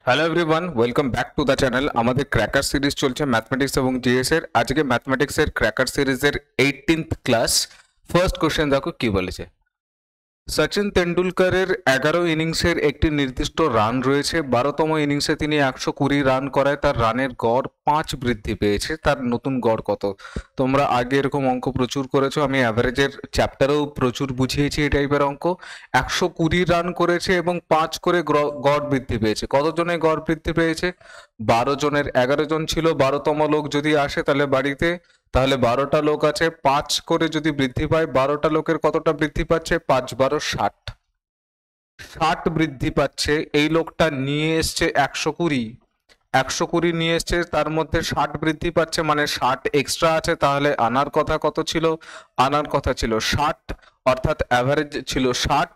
Hello everyone, welcome back to the channel. আমাদের cracker series চলছে mathematics এবং GS এর। আজকে ম্যাথমেটিক্সের ক্র্যাকার সিরিজের 18th ক্লাস। ফার্স্ট কোশ্চেন দেখো কি বলেছে। সচিন তেন্ডুলকরের 11 ইনিংসের একটি নির্দিষ্ট রান রয়েছে। 12তম ইনিংসে তিনি 120 রান করায় তার রানের গড় 5 বৃদ্ধি পেয়েছে। তার নতুন গড় কত? তোমরা আগে এরকম অঙ্ক প্রচুর করেছো, আমি অ্যাভারেজের চ্যাপ্টারেও প্রচুর বুঝিয়েছি এই টাইপের অঙ্ক। 120 রান করেছে এবং 5 করে গড় বৃদ্ধি পেয়েছে। কতজনের গড় বৃদ্ধি পেয়েছে? 12 জনের। 11 জন ছিল, 12তম লোক যদি আসে তাহলে বাড়িতে, তাহলে 12টা লোক আছে, 5 করে যদি বৃদ্ধি পায়, 12টা লোকের কতটা বৃদ্ধি পাচ্ছে? 5 12 60, 60 বৃদ্ধি পাচ্ছে। এই লোকটা নিয়ে এসছে 120, 120 নিয়ে এসছে, তার মধ্যে 60 বৃদ্ধি পাচ্ছে, মানে 60 এক্সট্রা আছে। তাহলে আনার কথা কত ছিল? আনার কথা ছিল 60, অর্থাৎ অ্যাভারেজ ছিল 60।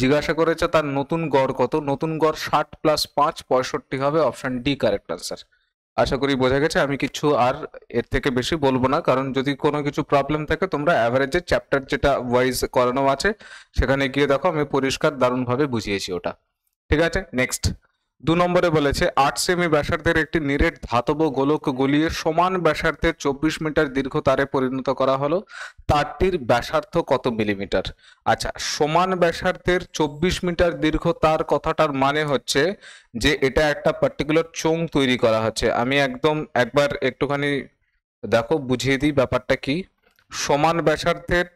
জিজ্ঞাসা করেছে তার নতুন গড় কত? নতুন গড় 60 + 5 65 হবে। Option D correct answer. আশা করি বোঝা গেছে। আমি কিছু আর এর থেকে বেশি বলবো না, কারণ যদি কোনো কিছু প্রবলেম থাকে তোমরা অ্যাভারেজের চ্যাপ্টার যেটা ওয়াইজ করানো আছে সেখানে গিয়ে দেখো, আমি পরিষ্কার দারুণভাবে বুঝিয়েছি ওটা। ঠিক আছে, নেক্সট। 2 নম্বরে বলেছে 8 সেমি ব্যাসার্ধের একটি নিরেট ধাতব গোলক গলিয়ে সমান ব্যাসার্ধের 24 মিটার দীর্ঘ তারে পরিণত করা হলো। তারটির ব্যাসার্ধ কত মিলিমিটার? আচ্ছা, সমান ব্যাসার্ধের 24 মিটার দীর্ঘ তার কথাটার মানে হচ্ছে যে এটা একটা পার্টিকুলার চোঙ তৈরি করা হচ্ছে। আমি একদম একবার একটুখানি দেখো বুঝিয়ে দিই ব্যাপারটা কি। সমান ব্যাসার্ধের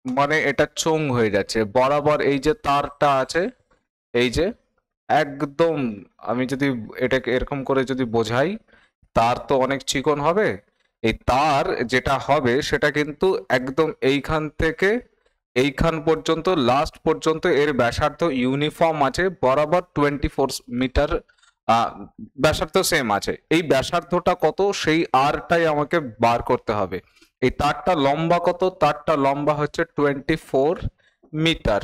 মানে এটা চোঙ হয়ে যাচ্ছে বরাবর। এই যে তারটা আছে, এই যে একদম, আমি যদি এটাকে এরকম করে যদি বোঝাই, তার তো অনেক চিকন হবে। এই তার যেটা হবে সেটা কিন্তু একদম এইখান থেকে এইখান পর্যন্ত, লাস্ট পর্যন্ত এর ব্যাসার্ধ ইউনিফর্ম আছে, বরাবর 24 মিটার ব্যাসার্ধ সেম আছে। এই ব্যাসার্ধটা কত সেই আরটাই আমাকে বার করতে হবে। এই তারটা লম্বা কত? তারটা লম্বা হচ্ছে 24 মিটার।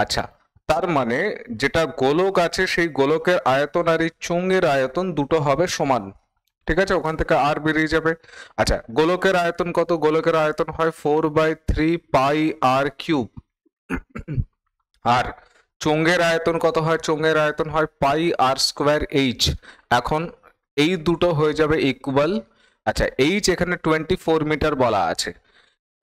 আচ্ছা, তার মানে যেটা গোলক আছে সেই গোলকের আয়তন আর এই চোঙের আয়তন দুটো হবে সমান। ঠিক আছে, ওখান থেকে আর বেরিয়ে যাবে। আচ্ছা, গোলকের আয়তন কত? গোলকের আয়তন হয় 4/3 পাই আর কিউব। আর চোঙের আয়তন কত হয়? চোঙের আয়তন হয় পাই আর স্কোয়ার এইচ। এখন এই দুটো হয়ে যাবে ইকুয়াল। আচ্ছা, এইচ এখানে 24 মিটার বলা আছে।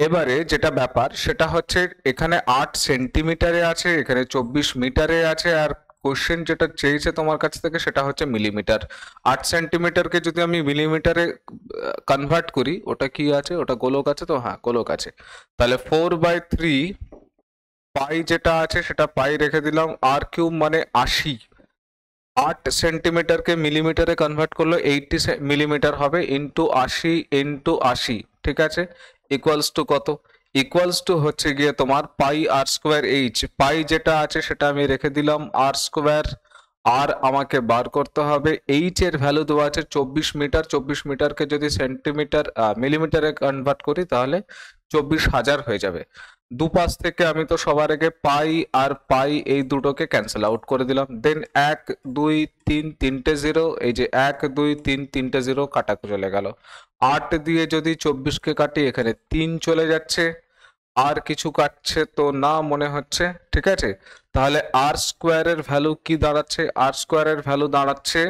এবারে যেটা ব্যাপার সেটা হচ্ছে এখানে 8 সেন্টিমিটারে আছে, এখানে 24 মিটারে আছে, আর কোশ্চেন যেটা চেয়েছে তোমার কাছ থেকে সেটা হচ্ছে মিলিমিটার। 8 সেন্টিমিটারকে যদি আমি মিলিমিটারে কনভার্ট করি, ওটা কি আছে? ওটা গোলক আছে তো? হ্যাঁ, গোলক আছে। তাহলে 4/3 পাই যেটা আছে সেটা পাই রেখে দিলাম, আর কিউব মানে 80। 8 সেন্টিমিটারকে মিলিমিটারে কনভার্ট করলে 80 মিলিমিটার হবে, ইন্টু 80 ইন্টু 80। ঠিক আছে, ইকুয়ালস টু কত? ইকুয়ালস টু হচ্ছে গিয়ে তোমার পাই আর স্কোয়ার এইচ। পাই যেটা আছে সেটা আমি রেখে দিলাম, আর স্কোয়ার, আর আমাকে বার করতে হবে এইচ এর ভ্যালু দেওয়া আছে 24 মিটার। 24 মিটারকে যদি সেন্টিমিটার মিলিমিটারে কনভার্ট করি তাহলে 24,000 হয়ে যাবে। দুপাশ থেকে আমি তো সবার আগে পাই আর পাই এই দুটোকে ক্যান্সেল আউট করে দিলাম। দেন 1 2 3 তিনটে জিরো, এই যে 1 2 3 তিনটে জিরো কাটা চলে গেল। 8 দিয়ে যদি 24কে কাটি এখানে 3 চলে যাচ্ছে। আর কিছু কাটছে তো না মনে হচ্ছে। ঠিক আছে, তাহলে আর স্কোয়ারের ভ্যালু কি দাঁড়াচ্ছে? আর স্কোয়ারের ভ্যালু দাঁড়াচ্ছে,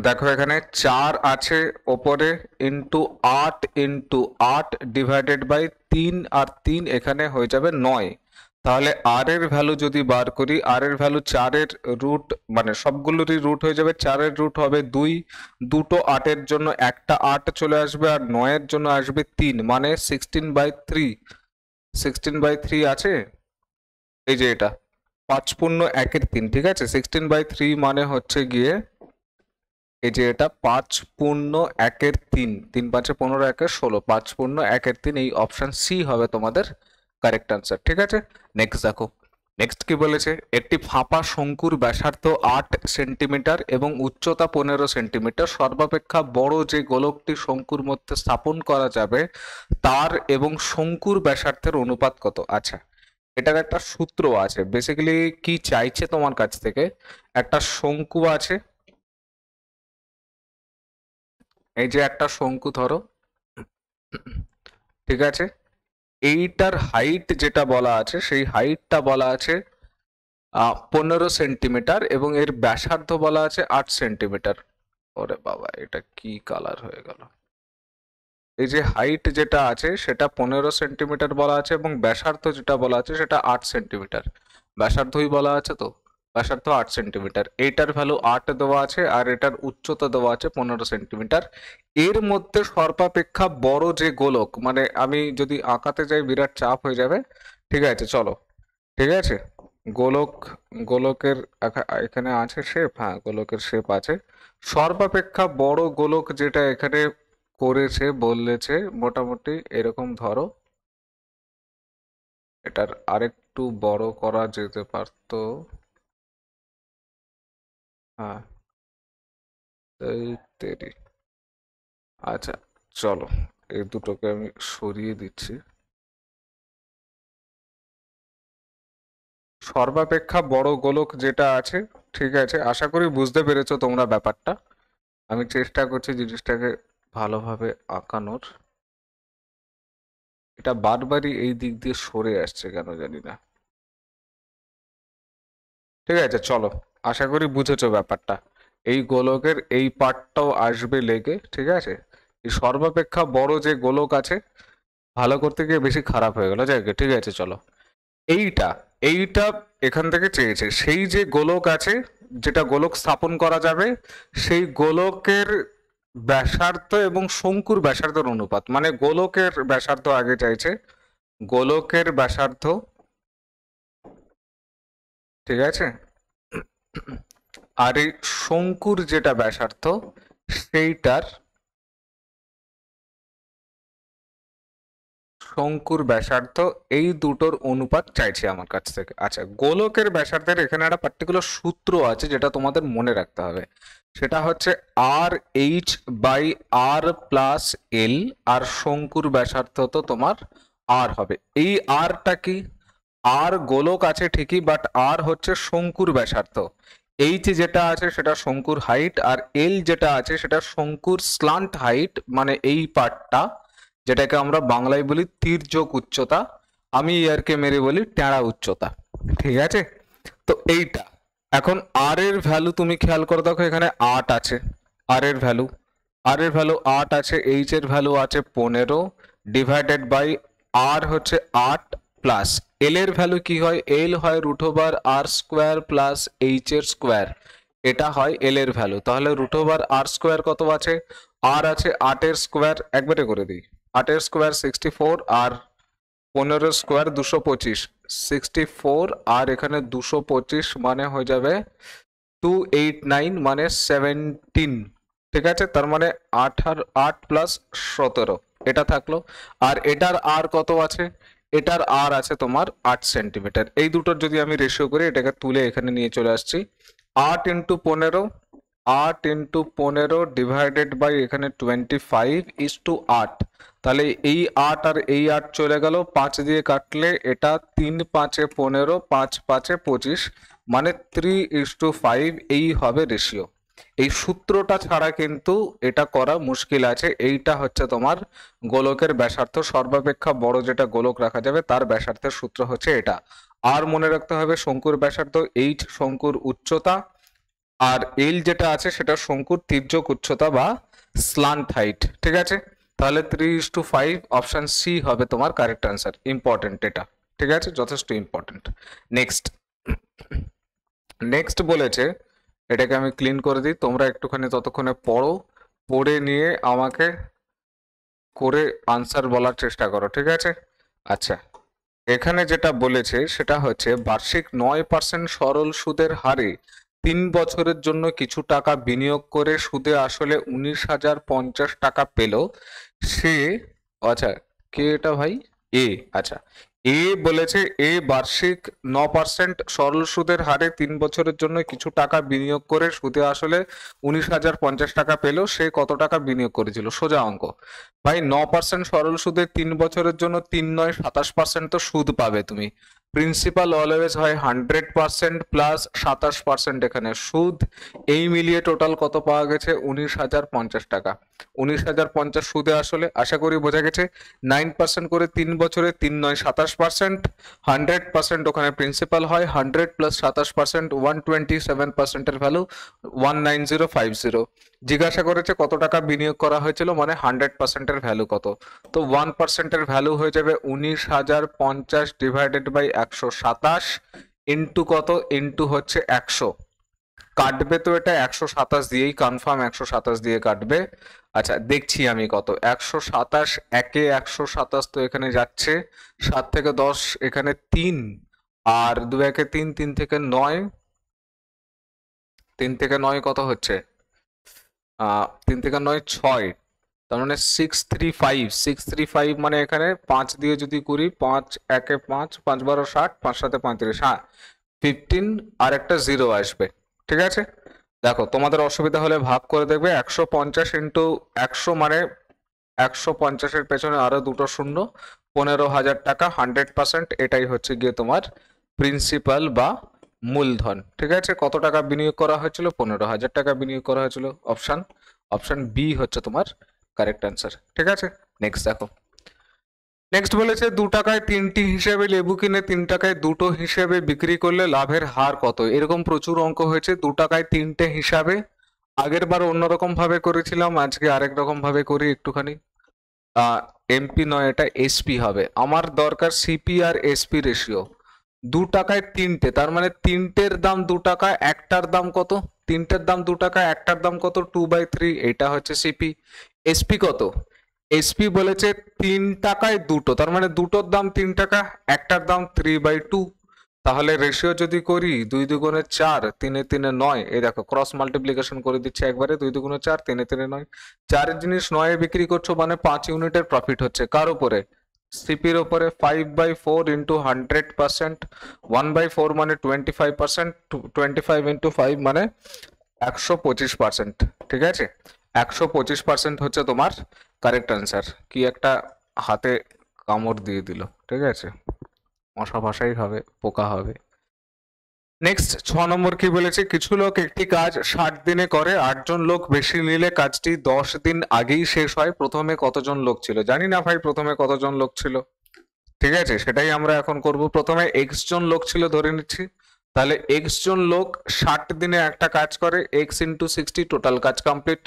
দেখো এখানে 4 আছে ওপরে, ইন্টু 8 ইন্টু 8 ডিভাইডেড বাই 3, আর 3 এখানে হয়ে যাবে 9। তাহলে আর এর ভ্যালু যদি বার করি, আর এর ভ্যালু 4 এর রুট, মানে সবগুলোরই রুট হয়ে যাবে। 4 এর রুট হবে 2, দুটো 8 এর জন্য একটা 8 চলে আসবে, আর 9 এর জন্য আসবে 3, মানে 16/3। 16/3 আছে, এই যে এটা 5 পূর্ণ 1 3। ঠিক আছে, 16/3 মানে হচ্ছে গিয়ে এই যে এটা 5 পূর্ণ 1/3, 3 5 15 1 16, 5 পূর্ণ 1/3। এই অপশন সি হবে তোমাদের কারেক্ট আনসার। ঠিক আছে, নেক্সট দেখো। নেক্সট কি বলেছে? একটি ফাঁপা শঙ্কুর ব্যাসার্ধ 8 সেন্টিমিটার এবং উচ্চতা 15 সেন্টিমিটার। সর্বাপেক্ষা বড় যে গোলকটি শঙ্কুর মধ্যে স্থাপন করা যাবে তার এবং শঙ্কুর ব্যাসার্ধের অনুপাত কত? আচ্ছা, এটার একটা সূত্র আছে। বেসিক্যালি কি চাইছে তোমার কাছ থেকে? একটা শঙ্কু আছে, এই যে একটা শঙ্কু ধরো, ঠিক আছে, এইটার হাইট যেটা বলা আছে সেই হাইটটা বলা আছে 15 সেন্টিমিটার এবং এর ব্যাসার্ধ বলা আছে 8 সেন্টিমিটার। ওরে বাবা, এটা কি কালার হয়ে গেল! এই যে হাইট যেটা আছে সেটা 15 সেন্টিমিটার বলা আছে এবং ব্যাসার্ধ যেটা বলা আছে সেটা 8 সেন্টিমিটার। ব্যাসার্ধই বলা আছে, তো ব্যাসার্ধ 8 সেন্টিমিটার। এইটার ভ্যালু 8 দেওয়া আছে আর এটার উচ্চতা দেওয়া আছে 15 সেন্টিমিটার। এর মধ্যে সর্বাপেক্ষা বড় যে গোলক, মানে আমি যদি আঁকাতে যাই বিরাট চাপ হয়ে যাবে, ঠিক আছে চলো, ঠিক আছে। গোলকের এখানে আছে শেপ, হ্যাঁ গোলকের শেপ আছে। সর্বাপেক্ষা বড় গোলক যেটা এখানে করেছে বলেছে মোটামুটি এরকম, ধরো এটার আরেকটু বড় করা যেতে পারতো, হ্যাঁ এই তেরি। আচ্ছা চলো, এই দুটোকে আমি সরিয়ে দিচ্ছি। সর্বাপেক্ষা বড় গোলক যেটা আছে, ঠিক আছে, আশা করি বুঝতে পেরেছো তোমরা ব্যাপারটা। আমি চেষ্টা করছি জিনিসটাকে ভালোভাবে আঁকানোর। এটা বারবারই এই দিক দিয়ে সরে আসছে কেন জানি না। ঠিক আছে চলো, আশা করি বুঝেছো ব্যাপারটা। এই গোলকের এই পার্টটাও আসবে লেগে, ঠিক আছে। এই সর্বাপেক্ষা বড় যে গোলক আছে, ভালো করতে গিয়ে বেশি খারাপ হয়ে গেল, যাই হোক, ঠিক আছে চলো। এইটা এইটা এখান থেকে চেয়েছে সেই যে গোলক আছে, যেটা গোলক স্থাপন করা যাবে, সেই গোলকের ব্যাসার্ধ এবং শঙ্কুর ব্যাসার্ধের অনুপাত, মানে গোলকের ব্যাসার্ধ আগে চাইছে, গোলকের ব্যাসার্ধ, ঠিক আছে, আর এই শঙ্কুর যেটা ব্যাসার্ধ সেইটার শঙ্কুর ব্যাসার্ধ, এই দুটোর অনুপাত চাইছে আমার কাছ থেকে। আচ্ছা, গোলকের ব্যাসার্ধের এখানে একটা পার্টিকুলার সূত্র আছে যেটা তোমাদের মনে রাখতে হবে, সেটা হচ্ছে আর H by R plus L, আর শঙ্কুর ব্যাসার্ধ তো তোমার আর হবে। এই আরটা কি? আর গোলক আছে ঠিকই, বাট আর হচ্ছে শঙ্কুর ব্যাসার্ধ। এইচ যেটা আছে সেটা শঙ্কুর হাইট, আর এল যেটা আছে সেটা শঙ্কুর স্লান্ট হাইট, মানে এই পার্টটা, যেটাকে আমরা বাংলায় বলি তির্যক উচ্চতা, আমি ইয়ারকে মেরে বলি টেঁড়া উচ্চতা, ঠিক আছে। তো এইটা এখন আর এর ভ্যালু তুমি খেয়াল করে দেখো, এখানে 8 আছে। আর এর ভ্যালু, আর এর ভ্যালু 8 আছে, এইচ এর ভ্যালু আছে 15 ডিভাইডেড বাই আর হচ্ছে 8 প্লাস এল এর ভ্যালু কি হয়? এল হয় রুট ওভার আর স্কোয়ার প্লাস এইচ এর স্কোয়ার, এটা হয় এল এর ভ্যালু। তাহলে রুট ওভার আর স্কোয়ার কত আছে? আর আছে 8 এর স্কোয়ার, একবারে করে দিই, 8 এর স্কোয়ার 64 আর 15 স্কোয়ার 225, 64 আর এখানে 225 মানে হয়ে যাবে 289 মানে 17, ঠিক আছে। তার মানে 8 আর 8 প্লাস 17 এটা থাকলো। আর এটার আর কত আছে? এটার আর আছে তোমার 8 সেন্টিমিটার। এই দুটোর যদি আমি রেশিও করি, এটাকে তুলে এখানে নিয়ে চলে আসছি, 8 ইন্টু 15, 8 ইন্টু 15 ডিভাইডেড বাই এখানে 25:8। তাহলে এই 8 আর এই 8 চলে গেল, 5 দিয়ে কাটলে এটা 3 5 15, 5 5 25, মানে 3:5 এই হবে রেশিও। এই সূত্রটা ছাড়া কিন্তু এটা করা মুশকিল আছে। এইটা হচ্ছে তোমার গোলকের ব্যাসার্ধ, সর্বাপেক্ষা বড় যেটা গোলক রাখা যাবে তার ব্যাসার্ধের সূত্র হচ্ছে এটা। আর মনে রাখতে হবে শঙ্কুর ব্যাসার্ধ, এইচ শঙ্কুর উচ্চতা, আর এল যেটা আছে সেটা শঙ্কুর তির্যক উচ্চতা বা স্লান্ট হাইট, ঠিক আছে। তাহলে 3:5 অপশন সি হবে তোমার কারেক্ট আনসার। ইম্পর্টেন্ট এটা, ঠিক আছে, যথেষ্ট ইম্পর্টেন্ট। নেক্সট নেক্সট বলেছে, এটাকে আমি ক্লিন করে দিই, তোমরা একটুখানি ততক্ষণে পড়ো, পড়ে নিয়ে আমাকে করে আনসার বলার চেষ্টা করো, ঠিক আছে। আচ্ছা, এখানে যেটা বলেছে সেটা হচ্ছে বার্ষিক 9% সরল সুদের হারে 3 বছরের জন্য কিছু টাকা বিনিয়োগ করে সুদে আসলে 19,050 টাকা পেল সে, আচ্ছা কে এটা ভাই? এ, আচ্ছা এ বলেছে এ বার্ষিক 9% সরল সুদের হারে 3 বছরের জন্য কিছু টাকা বিনিয়োগ করে সুদে আসলে 19,050 টাকা পেল, সে কত টাকা বিনিয়োগ করেছিল? সোজা অঙ্ক। ভাই 9% সরল সুদে 3 বছরের জন্য 3 9 27% তো সুদ পাবে তুমি। প্রিন্সিপাল অলওয়েজ হয় 100% প্লাস 27% এখানে সুদ। এই মিলিয়ে টোটাল কত পাওয়া গেছে? 19,050 টাকা। 19,050 সুদে আসলে, আশা করি বোঝা গেছে। 9% করে 3 বছরে 3 9 27%, 100% ওখানে প্রিন্সিপাল হয়, 100 প্লাস 27% 127%-এর ভ্যালু 19050। জিজ্ঞাসা করেছে কত টাকা বিনিয়োগ করা হয়েছিল, মানে 100%-এর ভ্যালু কত। তো 1%-এর ভ্যালু হয়ে যাবে 19,050 ডিভাইডেড বাই 127 ইন্টু কত, ইন্টু হচ্ছে 100। কাটবে তো এটা 127 দিয়েই, কনফার্ম 127 দিয়ে কাটবে। আচ্ছা দেখছি আমি কত, 127 একে 127 তো এখানে যাচ্ছে, 7 থেকে 10 এখানে 3, আর 2 একে 3, 3 থেকে 9, 3 থেকে 9 কত হচ্ছে, 3 থেকে 9 6, তার মানে 635 মানে এখানে 5 দিয়ে যদি করি, 5 একে 5, 5 12 60, 5 7 35, হ্যাঁ 15 আর একটা 0 আসবে। ঠিক আছে, দেখো তোমাদের অসুবিধা হলে ভাগ করে দেখবে, 150 ইন্টু 100 মানে 150-এর পেছনে আরো দুটো শূন্য, 15,000 টাকা 100%, এটাই হচ্ছে গিয়ে তোমার প্রিন্সিপাল বা মূলধন। ঠিক আছে, কত টাকা বিনিয়োগ করা হয়েছিল? 15,000 টাকা বিনিয়োগ করা হয়েছিল। অপশন বি হচ্ছে তোমার কারেক্ট অ্যান্সার। ঠিক আছে, নেক্সট দেখো। নেক্সট বলেছে 2 টাকায় 3টি হিসেবে লেবু কিনে 3 টাকায় 2টো হিসেবে বিক্রি করলে লাভের হার কত? এরকম প্রচুর অঙ্ক হয়েছে 2 টাকায় 3টে হিসাবে। আগের বার অন্যরকম ভাবে করেছিলাম, আজকে আরেক রকম ভাবে করি একটুখানি। এমপি নয়, এটা এসপি হবে। আমার দরকার সিপি আর এসপি রেশিও। 2 টাকায় 3টে, তার মানে 3টের দাম 2 টাকা, একটার দাম কত? 3টের দাম 2 টাকা, একটার দাম কত? 2/3, এটা হচ্ছে সিপি। এসপি কত? এসপি বলেছে 3 টাকায় 2টো, তার মানে দুটোর দাম 3 টাকা, একটার দাম 3/2। তাহলে রেশিও যদি করি, 2 দুগুণে 4, 3 3 9, এই দেখো ক্রস মাল্টিপ্লিকেশন করে দিচ্ছে একবারে, 2 দুগুণে 4, 3 3 9, 4 জিনিস 9 বিক্রি করছো মানে 5 ইউনিটের প্রফিট হচ্ছে। কার উপরে? সিপির উপরে। 5/4 ইন্টু 100%, 1/4 মানে 25%, 25 ইন্টু 5 মানে 125%। ঠিক আছে, 125% হচ্ছে তোমার কারেক্ট অ্যান্সার। কি একটা হাতে কামড় দিয়ে দিল। ঠিক আছে, মশা ভাষাই হবে, পোকা হবে। নেক্সট 6 নম্বর কি বলেছে? কিছু লোক একটি কাজ 60 দিনে করে, 8 জন লোক বেশি নিলে কাজটি 10 দিন আগেই শেষ হয়। প্রথমে কতজন লোক ছিল? জানি না ভাই প্রথমে কতজন লোক ছিল। ঠিক আছে, সেটাই আমরা এখন করব। প্রথমে x জন লোক ছিল ধরে নিচ্ছি, তাহলে x জন লোক 60 দিনে একটা কাজ করে, x ইন্টু 60, টোটাল কাজ কমপ্লিট।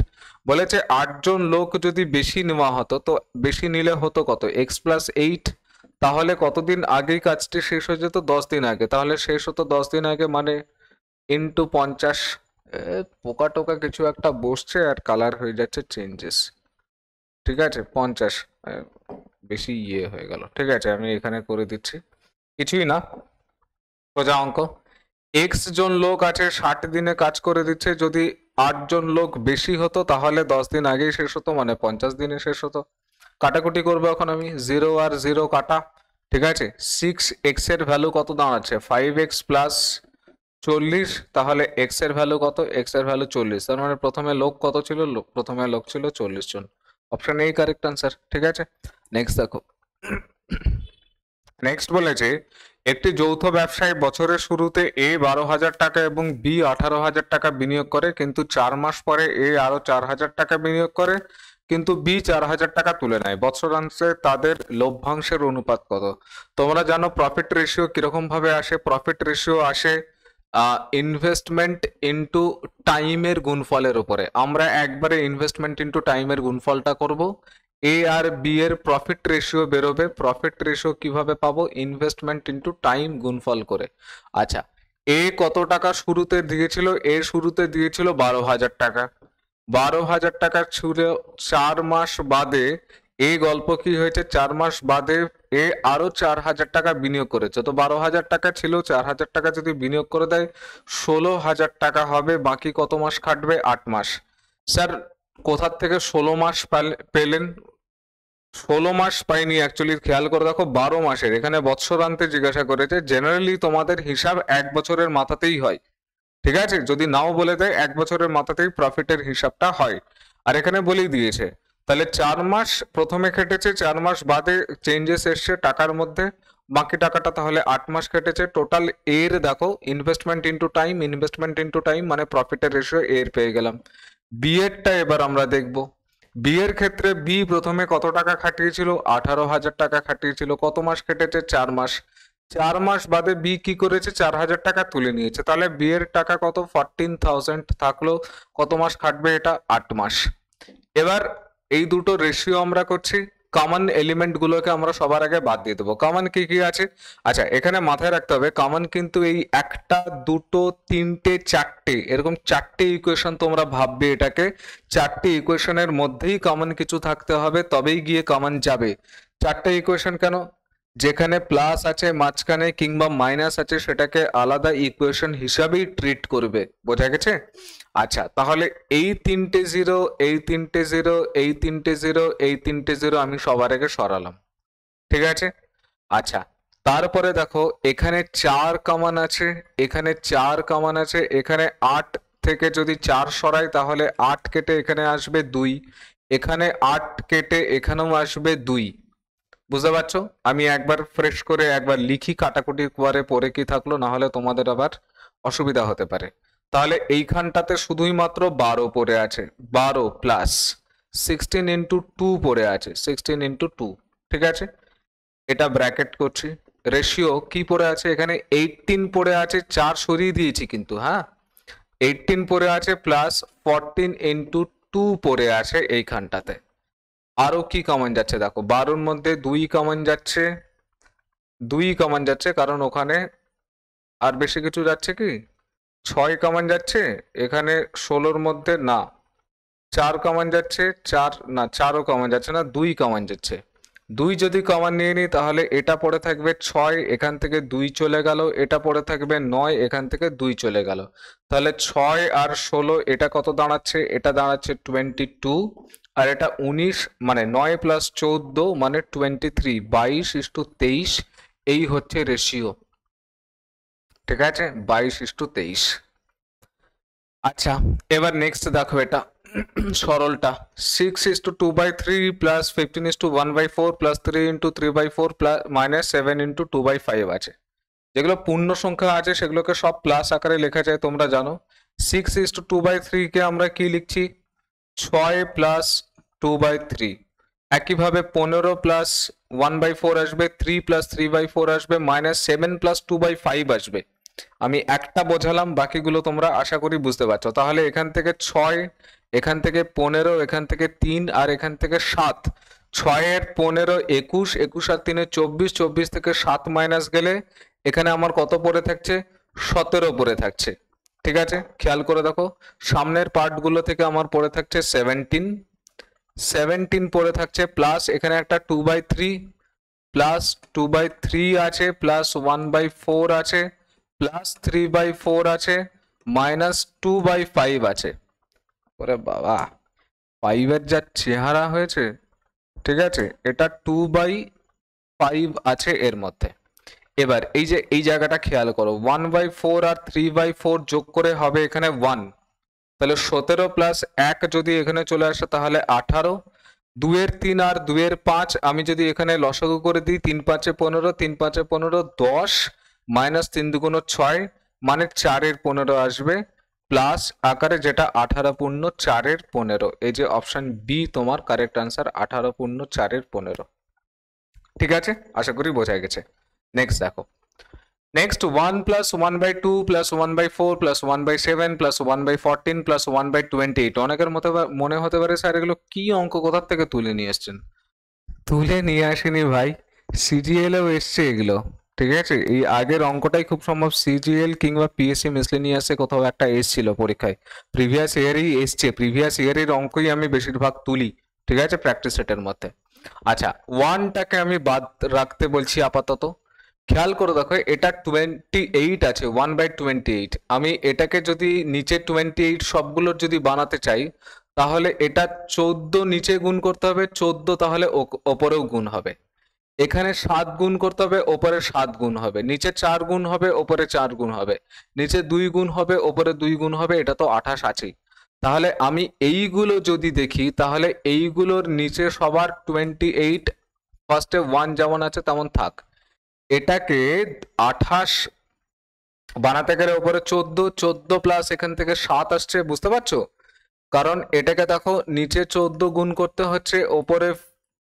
বলেছে 8 জন লোক যদি বেশি নেওয়া হতো, তো বেশি নিলে হতো কত? x প্লাস 8, তাহলে কতদিন আগেই কাজটি শেষ হয়ে যেত? 10 দিন আগে। তাহলে শেষ হতো 10 দিন আগে, মানে ইন্টু 50। পোকা টোকা কিছু একটা বসছে আর কালার হয়ে যাচ্ছে চেঞ্জেস। ঠিক আছে, 50 বেশি ইয়ে হয়ে গেল। ঠিক আছে, আমি এখানে করে দিচ্ছি, কিছুই না, সোজা অঙ্ক। এক্স জন লোক আছে, 60 দিনে কাজ করে দিচ্ছে, যদি 8 জন লোক বেশি হতো তাহলে 10 দিন আগেই শেষ হতো, মানে 50 দিনে শেষ হতো। কাটাকুটি করবো এখন আমি, 0 আর 0 কাটা। ঠিক আছে, 6x এর ভ্যালু কত দাঁড়াচ্ছে? 5x প্লাস 40, তাহলে x এর ভ্যালু কত? x এর ভ্যালু 40, তার মানে প্রথমে লোক কত ছিল? প্রথমে লোক ছিল 40 জন। অপশন এই কারেক্ট আনসার। ঠিক আছে, নেক্সট দেখো। নেক্সট বলেছে একটি যৌথ ব্যবসায় বছরের শুরুতে এ 12,000 টাকা এবং বি 18,000 টাকা বিনিয়োগ করে, কিন্তু 4 মাস পরে এ আরো 4,000 টাকা বিনিয়োগ করে, কিন্তু বি 4,000 টাকা তুলে নেয়। বৎসরাংশে তাদের লভ্যাংশের অনুপাত কত? তোমরা জানো প্রফিট রেশিও কিরকম ভাবে আসে? প্রফিট রেশিও আসে ইনভেস্টমেন্ট ইনটু টাইমের গুণফলের উপরে। আমরা একবারে ইনভেস্টমেন্ট ইনটু টাইমের গুণফলটা করব, এ আর বি এর প্রফিট রেশিও বেরোবে। প্রফিট রেশিও কিভাবে পাবো? ইনভেস্টমেন্ট ইনটু টাইম গুণফল করে। আচ্ছা, এ কত টাকা শুরুতে দিয়েছিল? এ শুরুতে দিয়েছিল 12,000 টাকা। 12,000 টাকা ছিল, 4 মাস বাদে এই গল্প কি হয়েছে? 4 মাস বাদে এ আরো 4,000 টাকা বিনিয়োগ করেছে। তো 12,000 টাকা ছিল, 4,000 টাকা যদি বিনিয়োগ করে দেয় 16,000 টাকা হবে। বাকি কত মাস খাটবে? 8 মাস। স্যার কোথার থেকে 16 মাস পেলেন? 16 মাস পাইনি, অ্যাকচুয়ালি খেয়াল করে দেখো 12 মাসের, এখানে বৎসরান্তে জিজ্ঞাসা করেছে। জেনারেলি তোমাদের হিসাব 1 বছরের মাথাতেই হয়। ঠিক আছে, যদি নাও বলে দেয় 1 বছরের মাথাতেই প্রফিটের হিসাবটা হয়। আর এখানে বলেই দিয়েছে তাহলে 4 মাস প্রথমে কেটেছে, 4 মাস বাদে চেঞ্জেস এসছে টাকার মধ্যে, বাকি টাকাটা তাহলে 8 মাস কেটেছে। টোটাল এর দেখো ইনভেস্টমেন্ট ইনটু টাইম মানে প্রফিটের রেশিও এর পেয়ে গেলাম। বি এরটা এবার আমরা দেখব। বি এর ক্ষেত্রে বি প্রথমে কত টাকা খাটিয়েছিল? 18,000 টাকা খাটিয়েছিল। কত মাস কেটেছে? 4 মাস। 4 মাস বাদে বি কি করেছে? 4,000 টাকা তুলে নিয়েছে। তাহলে বি এর টাকা কত? 14,000 থাকলো। কত মাস খাটবে এটা? 8 মাস। এবার এই দুটো রেশিও আমরা করছি, কমন এলিমেন্ট গুলোকে আমরা সবার আগে বাদ দিয়ে দেবো। কমন কি কি আছে? আচ্ছা, এখানে মাথায় রাখতে হবে কমন কিন্তু এই একটা, দুটো, তিনটে, চারটে, এরকম চারটে ইকুয়েশন তোমরা ভাববে এটাকে। চারটে ইকুয়েশনের মধ্যেই কমন কিছু থাকতে হবে, তবেই গিয়ে কমন যাবে। চারটে ইকুয়েশন কেন? যেখানে প্লাস আছে মাঝখানে কিংবা মাইনাস আছে সেটাকে আলাদা ইকুয়েশন হিসাবেই ট্রিট করবে। বোঝা গেছে? আচ্ছা, তাহলে এই তিনটে জিরো, এই তিনটে জিরো, এই তিনটে জিরো, এই তিনটে জিরো আমি সবার আগে সরালাম। ঠিক আছে? আচ্ছা, তারপরে দেখো এখানে 4 কমন আছে, এখানে 4 কমন আছে, এখানে 8 থেকে যদি 4 সরাই তাহলে 8 কেটে এখানে আসবে 2, এখানে 8 কেটে এখানেও আসবে 2। বুঝতে পারছো? আমি একবার ফ্রেশ করে একবার লিখি কাটাকুটি করে পরে কি থাকলো, না হলে তোমাদের আবার অসুবিধা হতে পারে। তাহলে এইখানটাতে শুধুই মাত্র 12 পড়ে আছে, 12 প্লাস 16 ইন্টু 2 পড়ে আছে, 16 ইন্টু 2। ঠিক আছে, এটা ব্র্যাকেট করছি। রেশিও কি পড়ে আছে? এখানে 18 পড়ে আছে, 4 সরিয়ে দিয়েছি কিন্তু, হ্যাঁ 18 পড়ে আছে প্লাস 14 ইন্টু 2 পড়ে আছে এইখানটাতে। আরো কি কমন যাচ্ছে দেখো, 12-র মধ্যে 2 কমন যাচ্ছে, 2 কমন যাচ্ছে কারণ ওখানে আর বেশি কিছু যাচ্ছে কি? 6 কমন যাচ্ছে, এখানে 16-র মধ্যে না 4 কমন যাচ্ছে, 4 না 4ও কমন যাচ্ছে না, 2 কমন যাচ্ছে। 2 যদি কমন নিয়ে নিই তাহলে এটা পড়ে থাকবে 6, এখান থেকে 2 চলে গেল, এটা পড়ে থাকবে 9, এখান থেকে 2 চলে গেল। তাহলে 6 আর 16 এটা কত দাঁড়াচ্ছে? এটা দাঁড়াচ্ছে 22, আর এটা 19 মানে 9 প্লাস 14 মানে 23, 22:23। এই হচ্ছে রেশিও। ঠিক আছে, 22:23। আচ্ছা, এবার নেক্সট দেখো এটা সরলটা 6:2/3 প্লাস 15:1/4 প্লাস 3:3/4 প্লাস মাইনাস 7:2/5 আছে। যেগুলো পূর্ণ সংখ্যা আছে সেগুলোকে সব প্লাস আকারে লেখা যায়, তোমরা জানো। 6:2/3 কে আমরা কি লিখছি? 6 প্লাস 2/3। একইভাবে 15 প্লাস 1/4 আসবে, 3 প্লাস 3/4 আসবে, মাইনাস 7 প্লাস 2/5 আসবে। আমি একটা বোঝালাম, বাকিগুলো তোমরা আশা করি বুঝতে পারছো। তাহলে এখান থেকে 6, এখান থেকে 15, এখান থেকে 3 আর এখান থেকে 7। 6 এর 15 21, 21 আর 3 24, 24 থেকে 7 মাইনাস গেলে এখানে আমার কত পড়ে থাকছে? 17 পড়ে থাকছে। ঠিক আছে, খেয়াল করে দেখো সামনের পার্টগুলো থেকে আমার পড়ে থাকছে 17 পড়ে থাকছে, প্লাস এখানে একটা 2/3 প্লাস 2/3 আছে, প্লাস 1/4 আছে, প্লাস 3/4 আছে, মাইনাস 2/5 আছে। ওরে বাবা, 5 এর যা চেহারা হয়েছে। ঠিক আছে, এটা 2/5 আছে এর মধ্যে। এবার এই যে এই জায়গাটা খেয়াল করো, 1/4 আর 3/4 যোগ করে হবে এখানে 1। তাহলে 17 প্লাস 1 যদি এখানে চলে আসে তাহলে 18। 2 এর 3 আর 2 এর 5 আমি যদি এখানে লসাগু করে দিই, 3 5 15, 3 5 15 10, মাইনাস 3 2 6 মানে 4 এর 15 আসবে, প্লাস আকারে যেটা 18 পূর্ণ 4 এর 15। এই যে অপশন বি তোমার কারেক্ট আনসার, 18 পূর্ণ 4 এর 15। ঠিক আছে, আশা করি বোঝা গেছে। নেক্সট দেখো, next 1 plus 1/2 plus 1/4 plus 1/7 plus 1/14 plus 1/28। অনেকের মনে হতে পারে স্যার এগুলো কি অঙ্ক, কোথা থেকে তুলে নিয়ে এসছেন? তুলে নিয়ে আসেনি ভাই, সিজিএলেও এসছে এগুলো। ঠিক আছে, এই আগের অঙ্কটাই খুব সম্ভব সিজিএল কিংবা পিএসসি মিসলেনিয়াসে কোথাও একটা এসছিল পরীক্ষায়, প্রিভিয়াস ইয়ারই এসছে, প্রিভিয়াস ইয়ারের অঙ্কই আমি বেশিরভাগ তুলি। ঠিক আছে, প্র্যাকটিস সেটের মধ্যে। আচ্ছা, 1টাকে আমি বাদ রাখতে বলছি আপাতত। খেয়াল করে দেখো এটা 28 আছে, 1/28। আমি এটাকে যদি নিচে 28 সবগুলোর যদি বানাতে চাই তাহলে এটা 14 নিচে গুণ করতে হবে, 14 তাহলে ওপরেও গুণ হবে। এখানে 7 গুণ করতে হবে, ওপরে 7 গুণ হবে, নিচে 4 গুণ হবে, ওপরে 4 গুণ হবে, নিচে 2 গুণ হবে, ওপরে 2 গুণ হবে, এটা তো 28 আছেই। তাহলে আমি এইগুলো যদি দেখি তাহলে এইগুলোর নিচে সবার 28, ফার্স্টে 1 যেমন আছে তেমন থাক। এটাকে 28 বানাতে গেলে উপরে 14 প্লাস এখান থেকে 7 আসছে, বুঝতে পারছো? কারণ এটাকে দেখো নিচে 14 গুণ করতে হচ্ছে, ওপরে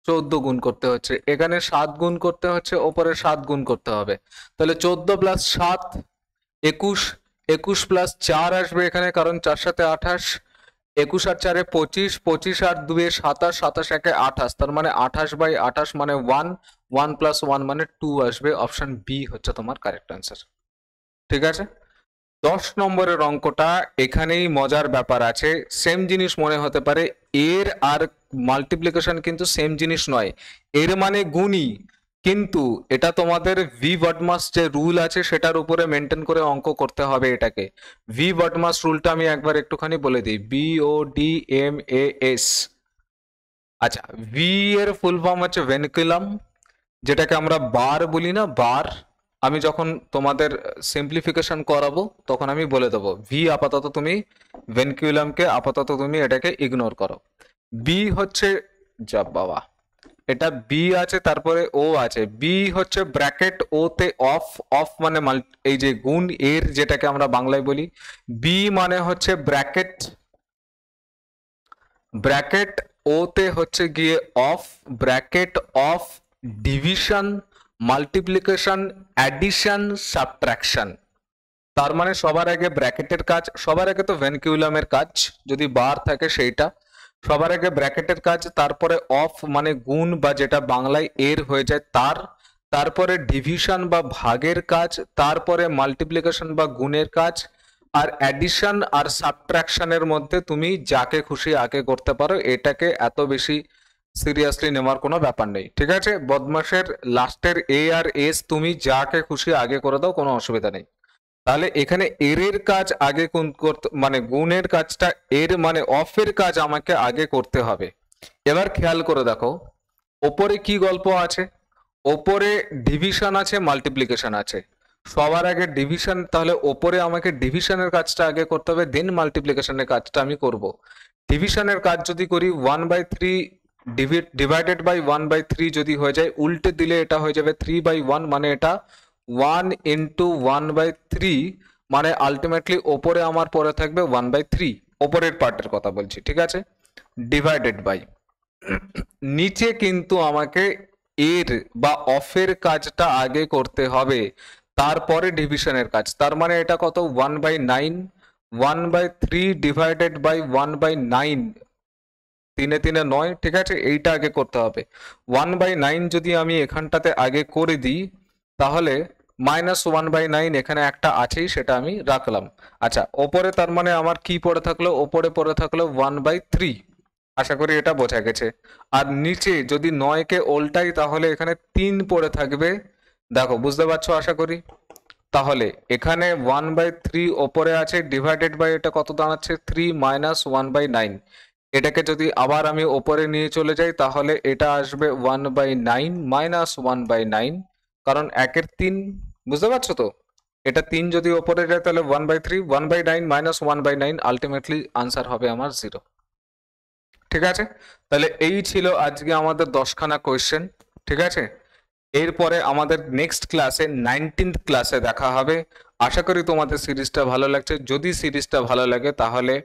14 গুণ করতে হচ্ছে, এখানে 7 গুণ করতে হচ্ছে, ওপরে 7 গুণ করতে হবে। তাহলে 14 প্লাস 7 21, 21 প্লাস 4 আসবে এখানে, কারণ 4 সাথে 28, 21 আর 4 25, 25 আর 2 27, 27 একে 28, তার মানে 28/28 মানে 1, 1 প্লাস 1 মানে 2 আসবে। অপশন বি হচ্ছে তোমার কারেক্ট অ্যান্সার। ঠিক আছে, 10 নম্বরের অঙ্কটা এখানেই মজার ব্যাপার আছে। সেম জিনিস মনে হতে পারে, এর আর মাল্টিপ্লিকেশন কিন্তু সেম জিনিস নয়। এর মানে গুণই, কিন্তু এটা তোমাদের ভি বডমাস যে রুল আছে সেটার উপরে মেনটেন করে অঙ্ক করতে হবে এটাকে। ভি বডমাস রুলটা আমি একবার একটুখানি বলে দিই, BODMAS। আচ্ছা, ভি এর ফুল ফর্ম হচ্ছে ভেনকুলাম, যেটাকে আমরা বার বলি না, বার। আমি যখন তোমাদের সিম্পলিফিকেশন করাবো তখন আমি বলে দেবো। ভি আপাতত তুমি ভেনকুলামকে আপাতত তুমি এটাকে ইগনোর করো। বি হচ্ছে, যা বাবা, এটা বি আছে তারপরে ও আছে। বি হচ্ছে ব্র্যাকেট, ও তে অফ, অফ মানে এই যে গুণ এর, যেটাকে আমরা বাংলায় বলি। বি মানে হচ্ছে ব্র্যাকেট, ব্র্যাকেট ও তে হচ্ছে গিয়ে of, bracket of division, multiplication, addition, subtraction. তার মানে সবার আগে ব্র্যাকেটের কাজ, সবার আগে তো ভেনকুলামের কাজ যদি বার থাকে সেইটা, সবার আগে ব্র্যাকেটের কাজ, তারপরে অফ মানে গুণ বা যেটা বাংলায় এর হয়ে যায় তার, তারপরে ডিভিশন বা ভাগের কাজ, তারপরে মাল্টিপ্লিকেশন বা গুণের কাজ, আর অ্যাডিশন আর সাবট্রাকশনের মধ্যে তুমি যাকে খুশি আগে করতে পারো। এটাকে এত বেশি সিরিয়াসলি নেওয়ার কোনো ব্যাপার নেই। ঠিক আছে, বদমাসের লাস্টের এ আর এস তুমি যাকে খুশি আগে করে দাও, কোনো অসুবিধা নেই। তাহলে এখানে এর কাজ আগে কোন করতে, মানে গুণের কাজটা, এর মানে অফের কাজ আমাকে আগে করতে হবে। এবার খেয়াল করে দেখো ওপরে কি গল্প আছে, ওপরে ডিভিশন আছে, মাল্টিপ্লিকেশন আছে। সবার আগে ডিভিশন, তাহলে ওপরে আমাকে ডিভিশনের কাজটা আগে করতে হবে, দেন মাল্টিপ্লিকেশনের কাজটা আমি করব। ডিভিশনের কাজ যদি করি 1/3 ডিভাইডেড বাই 1/3 যদি হয়ে যায়, উল্টে দিলে এটা হয়ে যাবে 3/1, মানে এটা 1 ইন্টু 1/3, মানে আলটিমেটলি ওপরে আমার পরে থাকবে 1/3, ওপরের পার্টের কথা বলছি। ঠিক আছে, ডিভাইডেড বাই, নিচে কিন্তু আমাকে এর বা অফের কাজটা আগে করতে হবে, তারপরে ডিভিশনের কাজ। তার মানে এটা কত, 1/9, 1/3 ডিভাইডেড বাই 1/9, 3 3 9। ঠিক আছে, এইটা আগে করতে হবে। 1/9 যদি আমি এখানটাতে আগে করে দিই তাহলে -1/9 এখানে একটা আছেই, সেটা আমি রাখলাম। আচ্ছা, ওপরে তার মানে আমার কি পড়ে থাকলো, ওপরে পড়ে থাকলো 1/3। আশা করি এটা বোঝা গেছে। আর নিচে যদি 9 কে উল্টাই তাহলে এখানে 3 পড়ে থাকবে। দেখো বুঝতে পারছো আশা করি। তাহলে এখানে 1/3 ওপরে আছে, ডিভাইডেড বাই এটা কত দাঁড়াচ্ছে, 3 -1/9। এটাকে যদি আবার আমি ওপরে নিয়ে চলে যাই তাহলে এটা আসবে 1/9 -1/9, কারণ 1-এর 3, বুঝতে পারছো তো? এটা 3 যদি ওপরে যায় তাহলে 1/3, 1/9 -1/9, আলটিমেটলি আনসার হবে আমার 0। ঠিক আছে, তাহলে এই ছিল আজকে আমাদের 10খানা কোয়েশ্চেন। ঠিক আছে, এরপরে আমাদের নেক্সট ক্লাসে 19th ক্লাসে দেখা হবে। আশা করি তোমাদের সিরিজটা ভালো লাগছে। যদি সিরিজটা ভালো লাগে তাহলে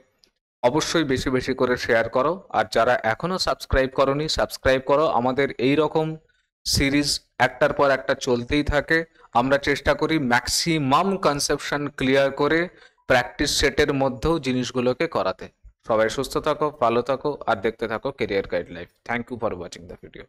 অবশ্যই বেশি বেশি করে শেয়ার করো, আর যারা এখনো সাবস্ক্রাইব করোনি সাবস্ক্রাইব করো। আমাদের এই রকম সিরিজ একটার পর একটা চলতেই থাকে। আমরা চেষ্টা করি ম্যাক্সিমাম কনসেপশন ক্লিয়ার করে প্র্যাকটিস সেটের মধ্যেও জিনিসগুলোকে করাতে। সবাই সুস্থ থাকো, ভালো থাকো, আর দেখতে থাকো career guide life. Thank you for watching the video.